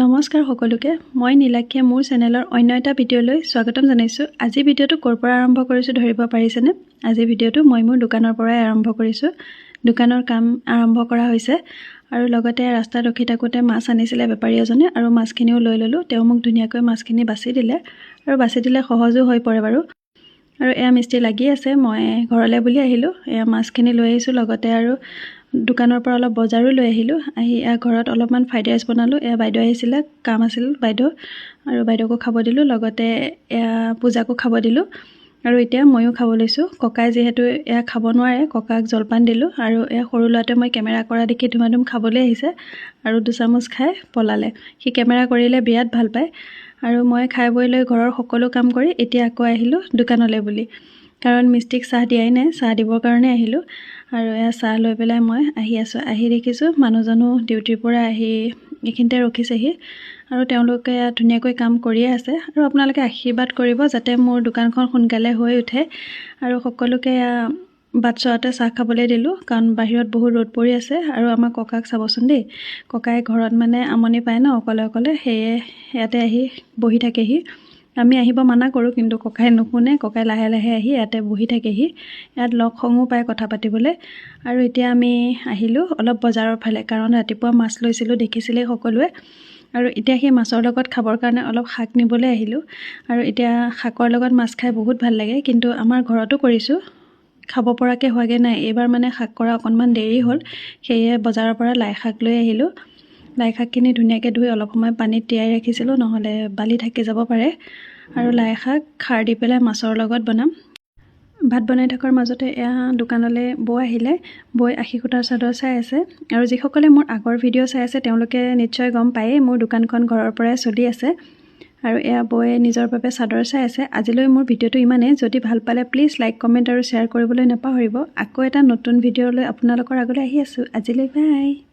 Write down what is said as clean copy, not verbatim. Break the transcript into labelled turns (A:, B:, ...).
A: নমস্কাৰ সকলোকে মই নীলাক্ষীয়ে মোৰ চেনেলৰ অন্য এটা ভিডিঅ'লৈ স্বাগতম জনাইছো। আজি ভিডিঅ'টো ক'ৰ পৰা আৰম্ভ কৰিছো ধৰিব পাৰিছেনে? আজি ভিডিঅ'টো মই মোৰ দোকানৰ পৰাই আৰম্ভ কৰিছো। দোকানৰ কাম আৰম্ভ কৰা হৈছে আৰু লগতে ৰাস্তাত ৰখি থাকোতে মাছ আনিছিলে বেপাৰী এজনে আৰু মাছখিনিও লৈ ললো। তেওঁ মোক ধুনীয়াকৈ মাছখিনি বাছি দিলে আৰু বাছি দিলে সহজো হৈ পৰে বাৰু। আৰু এয়া মিস্ত্ৰী লাগি আছে, মই ঘৰলৈ বুলি আহিলো। এয়া মাছখিনি লৈ আহিছো, লগতে আৰু দোকানৰ পৰা অলপ বজাৰো লৈ আহিলো। আহি ঘৰত অলপমান ফ্ৰাইড ৰাইচ বনালো। এয়া বাইদেউ আহিছিলে, কাম আছিল বাইদেউ, আৰু বাইদেউকো খাব দিলো, লগতে এয়া পূজাকো খাব দিলো। আৰু এতিয়া ময়ো খাব লৈছো। ককাই যিহেতু এয়া খাব নোৱাৰে, ককাক জলপান দিলো। আৰু এয়া সৰু ল'ৰাটোৱে মই কেমেৰা কৰা দেখি ধুমাধুম খাবলৈ আহিছে আৰু দুচামুচ খাই পলালে। সি কেমেৰা কৰিলে বিৰাট ভাল পায়। আৰু মই খাই বৈ লৈ ঘৰৰ সকলো কাম কৰি এতিয়া আকৌ আহিলো দোকানলৈ বুলি, কাৰণ মিস্ত্ৰীক চাহ দিয়াই নাই, চাহ দিবৰ কাৰণে আহিলো। আৰু এয়া চাহ লৈ পেলাই মই আহি আছো। আহি দেখিছোঁ মানুহজনো ডিউটিৰ পৰা আহি এইখিনিতে ৰখিছেহি আৰু তেওঁলোকে ধুনীয়াকৈ কাম কৰিয়ে আছে। আৰু আপোনালোকে আশীৰ্বাদ কৰিব যাতে মোৰ দোকানখন সোনকালে হৈ উঠে। আৰু সকলোকে বাট চোৱাতে চাহ খাবলৈ দিলোঁ, কাৰণ বাহিৰত বহুত ৰ'দ পৰি আছে। আৰু আমাৰ ককাক চাবচোন দেই, ককাই ঘৰত মানে আমনি পায় ন অকলে অকলে, সেয়ে ইয়াতে আহি বহি থাকেহি। আমি আহিব মানা কৰোঁ, কিন্তু ককাই নুশুনে। ককাই লাহে লাহে আহি ইয়াতে বহি থাকেহি। ইয়াত লগ সংগো পায় কথা পাতিবলৈ। আৰু এতিয়া আমি আহিলোঁ অলপ বজাৰৰ ফালে, কাৰণ ৰাতিপুৱা মাছ লৈছিলোঁ দেখিছিলেই সকলোৱে। আৰু এতিয়া সেই মাছৰ লগত খাবৰ কাৰণে অলপ শাক নিবলৈ আহিলোঁ। আৰু এতিয়া শাকৰ লগত মাছ খাই বহুত ভাল লাগে, কিন্তু আমাৰ ঘৰতো কৰিছোঁ, খাব পৰাকৈ হোৱাগৈ নাই। এইবাৰ মানে শাক কৰা অকণমান দেৰি হ'ল, সেয়ে বজাৰৰ পৰা লাই শাক লৈ আহিলোঁ। লাই শাকখিনি ধুনীয়াকৈ ধুই অলপ সময় পানীত তিয়াই ৰাখিছিলোঁ, নহ'লে বালি থাকি যাব পাৰে। আৰু লাই শাক খাৰ দি পেলাই মাছৰ লগত বনাম। ভাত বনাই থকাৰ মাজতে এয়া দোকানলৈ বৌ আহিলে। বৈ আশী সূতাৰ চাদৰ চাই আছে। আৰু যিসকলে মোৰ আগৰ ভিডিঅ' চাই আছে তেওঁলোকে নিশ্চয় গম পায়েই মোৰ দোকানখন ঘৰৰ পৰাই চলি আছে। আৰু এয়া বৌয়ে নিজৰ বাবে চাদৰ চাই আছে। আজিলৈ মোৰ ভিডিঅ'টো ইমানেই। যদি ভাল পালে প্লিজ লাইক, কমেণ্ট আৰু শ্বেয়াৰ কৰিবলৈ নাপাহৰিব। আকৌ এটা নতুন ভিডিঅ' লৈ আপোনালোকৰ আগলৈ আহি আছোঁ। আজিলৈ বাই।